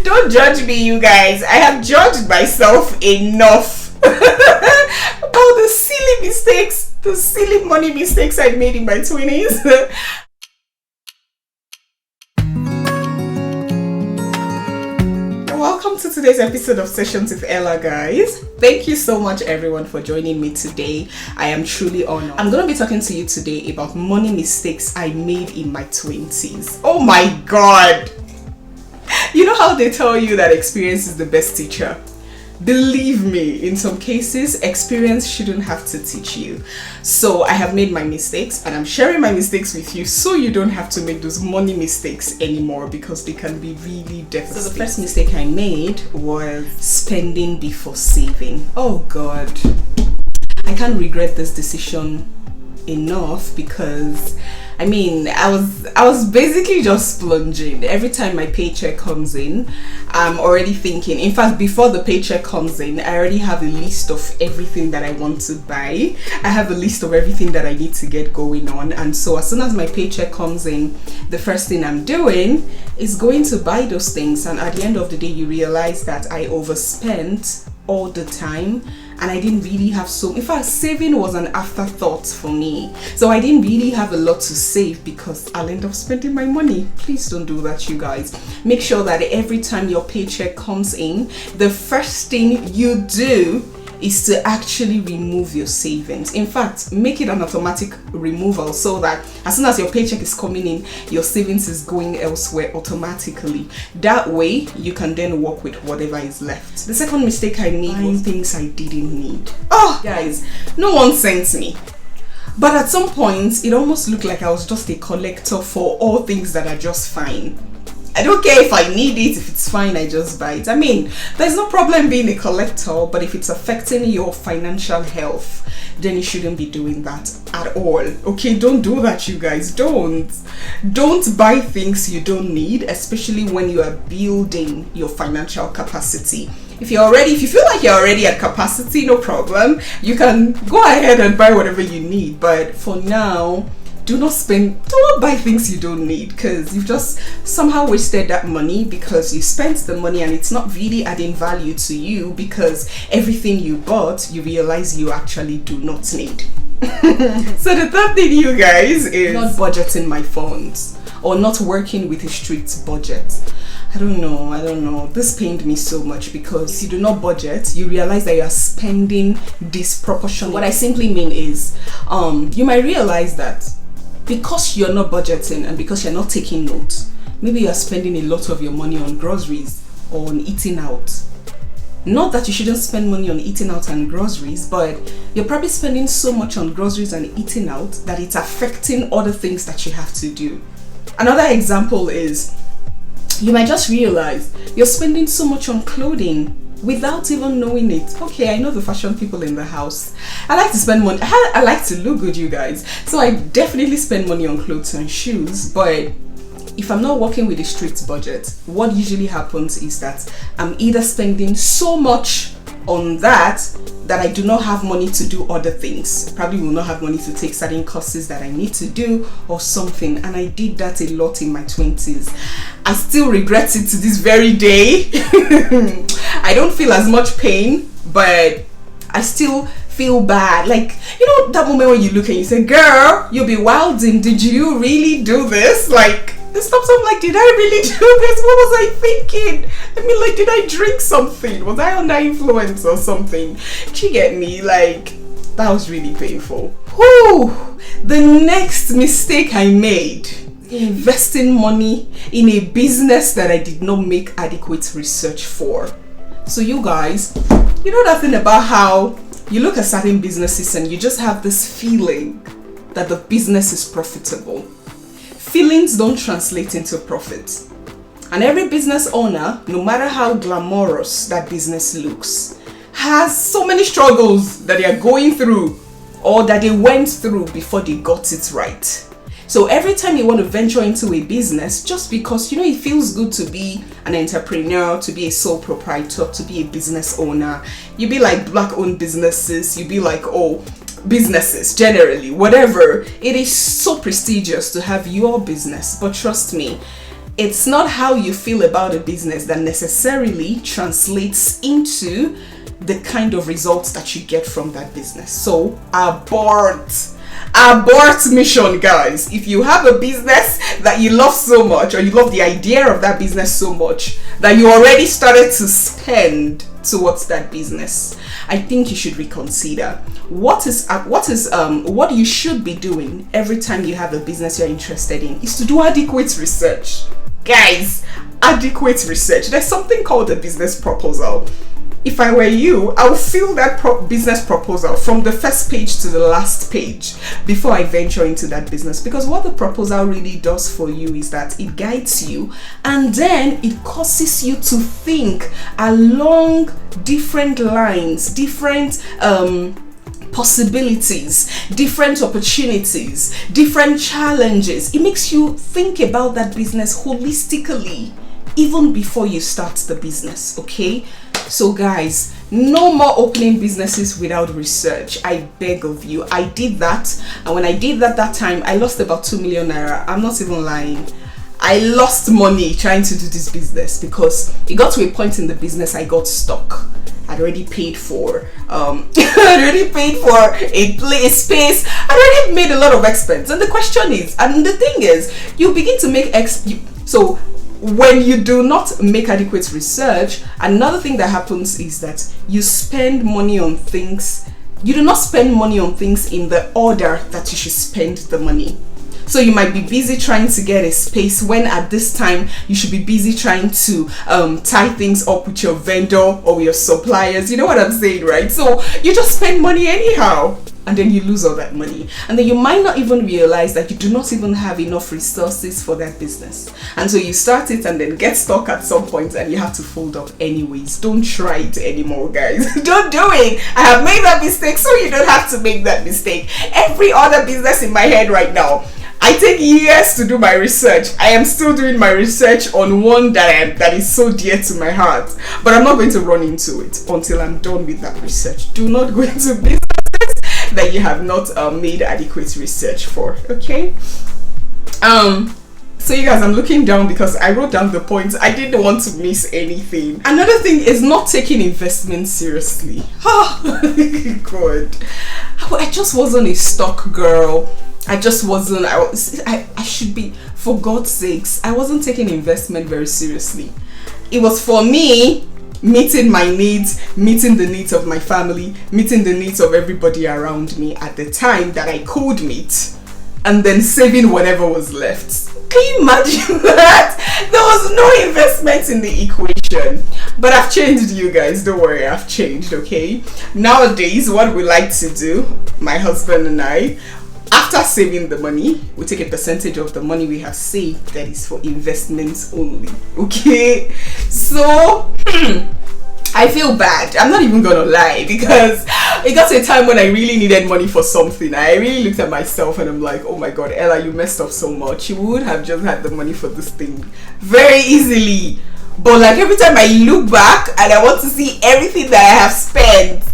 Don't judge me, you guys. I have judged myself enough about the silly money mistakes I made in my 20s. Welcome to today's episode of Sessions with Ella, guys. Thank you so much, everyone, for joining me today. I am truly honored. I'm going to be talking to you today about money mistakes I made in my 20s. Oh my God! You know how they tell you that experience is the best teacher? Believe me, in some cases, experience shouldn't have to teach you. So I have made my mistakes and I'm sharing my mistakes with you so you don't have to make those money mistakes anymore, because they can be really devastating. So the first mistake I made was spending before saving. Oh God. I can't regret this decision enough, because I was basically just splurging. Every time my paycheck comes in, I'm already thinking. In fact, before the paycheck comes in, I already have a list of everything that I want to buy. I have a list of everything that I need to get going on. And so as soon as my paycheck comes in, the first thing I'm doing is going to buy those things. And at the end of the day, you realize that I overspent all the time, and I didn't really have in fact, saving was an afterthought for me. So I didn't really have a lot to save because I'll end up spending my money. Please don't do that, you guys. Make sure that every time your paycheck comes in, the first thing you do is to actually remove your savings. In fact, make it an automatic removal so that as soon as your paycheck is coming in, your savings is going elsewhere automatically. That way, you can then work with whatever is left. The second mistake I made was things I didn't need. Oh, guys, no one sent me. But at some point, it almost looked like I was just a collector for all things that are just fine. I don't care if I need it, if it's fine, I just buy it. I mean, there's no problem being a collector, but if it's affecting your financial health, then you shouldn't be doing that at all. Okay, don't do that, you guys. Don't buy things you don't need, especially when you are building your financial capacity. If you feel like you're already at capacity, no problem. You can go ahead and buy whatever you need. But for now, do not buy things you don't need, because you've just somehow wasted that money because you spent the money and it's not really adding value to you, because everything you bought, you realize you actually do not need. So the third thing, you guys, is not budgeting my funds or not working with a strict budget. I don't know. This pained me so much, because if you do not budget, you realize that you are spending disproportionately. What I simply mean is, you might realize that because you're not budgeting and because you're not taking notes, maybe you're spending a lot of your money on groceries or on eating out. Not that you shouldn't spend money on eating out and groceries, but you're probably spending so much on groceries and eating out that it's affecting other things that you have to do. Another example is, you might just realize you're spending so much on clothing without even knowing it. Okay, I know the fashion people in the house. I like to spend money. I like to look good, you guys. So I definitely spend money on clothes and shoes. But if I'm not working with a strict budget, what usually happens is that I'm either spending so much on that I do not have money to do other things. Probably will not have money to take certain courses that I need to do or something. And I did that a lot in my 20s. I still regret it to this very day. I don't feel as much pain, but I still feel bad. Like, you know, that moment when you look and you say, girl, you'll be wilding. Did you really do this? Like, this stops. I'm like, did I really do this? What was I thinking? I mean, like, did I drink something? Was I under influence or something? Did you get me? Like, that was really painful. Whew. The next mistake I made, investing money in a business that I did not make adequate research for. So you guys, you know that thing about how you look at certain businesses and you just have this feeling that the business is profitable. Feelings don't translate into profit. And every business owner, no matter how glamorous that business looks, has so many struggles that they are going through or that they went through before they got it right. So every time you want to venture into a business, just because, you know, it feels good to be an entrepreneur, to be a sole proprietor, to be a business owner, you be like black-owned businesses, you be like, oh, businesses generally, whatever. It is so prestigious to have your business. But trust me, it's not how you feel about a business that necessarily translates into the kind of results that you get from that business. So abort mission, guys. If you have a business that you love so much, or you love the idea of that business so much that you already started to spend towards that business, I think you should reconsider what you should be doing every time you have a business you're interested in is to do adequate research. Guys, adequate research. There's something called a business proposal. If I were you, I would fill that business proposal from the first page to the last page before I venture into that business. Because what the proposal really does for you is that it guides you, and then it causes you to think along different lines, different possibilities, different opportunities, different challenges. It makes you think about that business holistically even before you start the business. Okay, so guys, no more opening businesses without research. I beg of you. I did that, and when I did that time, I lost about 2 million naira. I'm not even lying. I lost money trying to do this business because it got to a point in the business I got stuck. I'd already paid for a space. I already made a lot of expense, and the question is, and the thing is, you begin to make so when you do not make adequate research, another thing that happens is that you spend money on things. You do not spend money on things in the order that you should spend the money. So you might be busy trying to get a space when at this time you should be busy trying to tie things up with your vendor or with your suppliers. You know what I'm saying, right? So you just spend money anyhow, and then you lose all that money, and then you might not even realize that you do not even have enough resources for that business, and so you start it and then get stuck at some point and you have to fold up anyways. Don't try it anymore, guys. Don't do it. I have made that mistake, so you don't have to make that mistake. Every other business in my head right now, I take years to do my research. I am still doing my research on one that is so dear to my heart, but I'm not going to run into it until I'm done with that research. Do not go into business that you have not made adequate research for. Okay, so you guys, I'm looking down because I wrote down the points. I didn't want to miss anything. Another thing is not taking investment seriously. Oh god, I just wasn't a stock girl. I just wasn't. I should be, for God's sakes, I wasn't taking investment very seriously. It was for me meeting my needs, meeting the needs of my family, meeting the needs of everybody around me at the time that I could meet, and then saving whatever was left. Can you imagine that? There was no investment in the equation. But I've changed, you guys. Don't worry, I've changed, okay? Nowadays, what we like to do, my husband and I, after saving the money, we take a percentage of the money we have saved that is for investments only. Okay, so I feel bad. I'm not even gonna lie, because it got to a time when I really needed money for something. I really looked at myself and I'm like, oh my god, Ella, you messed up so much. You would have just had the money for this thing very easily. But like every time I look back and I want to see everything that I have spent,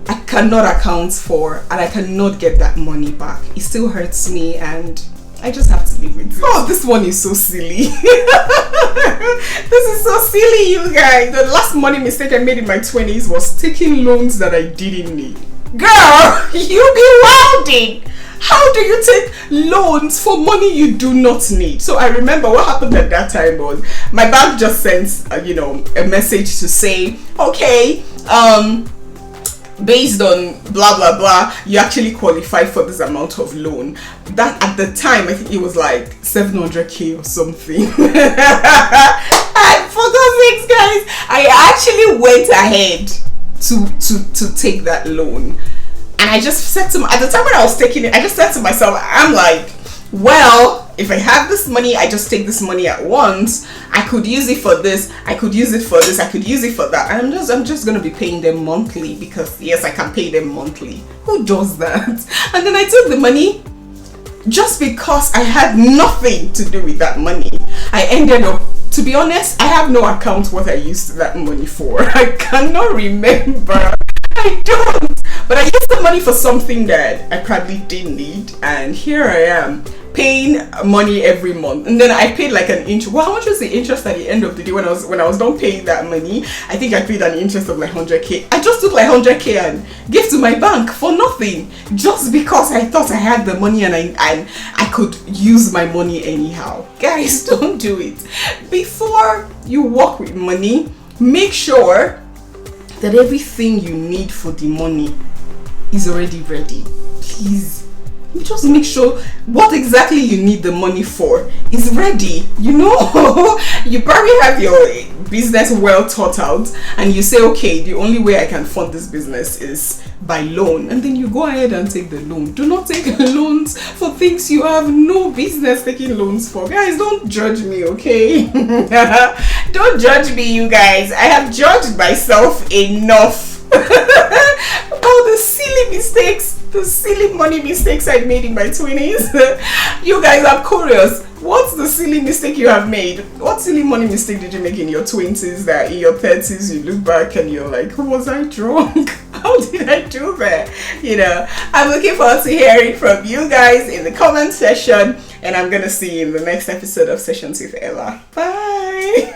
I cannot account for, and I cannot get that money back. It still hurts me, and I just have to live with it. Oh, this one is so silly. This is so silly, you guys. The last money mistake I made in my 20s was taking loans that I didn't need. Girl, you be wilding. How do you take loans for money you do not need? So I remember what happened at that time was my bank just sent a message to say, okay, based on blah blah blah, you actually qualify for this amount of loan. That at the time I think it was like 700k or something. And for God's sakes, guys, I actually went ahead to take that loan. And I just said to at the time when I was taking it, I just said to myself, I'm like, well, if I have this money, I just take this money at once. I could use it for this, I could use it for this, I could use it for that. And I'm just gonna be paying them monthly, because yes, I can pay them monthly. Who does that? And then I took the money just because I had nothing to do with that money. I ended up, to be honest, I have no account what I used that money for. I cannot remember. I don't. But I used the money for something that I probably didn't need, and here I am paying money every month, and then I paid like an interest. Well, how much was the interest at the end of the day when I was done paying that money? I think I paid an interest of like 100k. I just took like 100k and gave to my bank for nothing, just because I thought I had the money and I could use my money anyhow. Guys, don't do it. Before you work with money, make sure that everything you need for the money is already ready. Please, just make sure what exactly you need the money for is ready. You know, you probably have your business well thought out, and you say, okay, the only way I can fund this business is by loan, and then you go ahead and take the loan. Do not take loans for things you have no business taking loans for. Guys, don't judge me, okay? Don't judge me, you guys. I have judged myself enough about the silly mistakes, the silly money mistakes I made in my 20s. You guys, I'm curious. What's the silly mistake you have made? What silly money mistake did you make in your 20s that in your 30s you look back and you're like, was I drunk? How did I do that? You know, I'm looking forward to hearing from you guys in the comment section, and I'm gonna see you in the next episode of Sessions with Ella. Bye.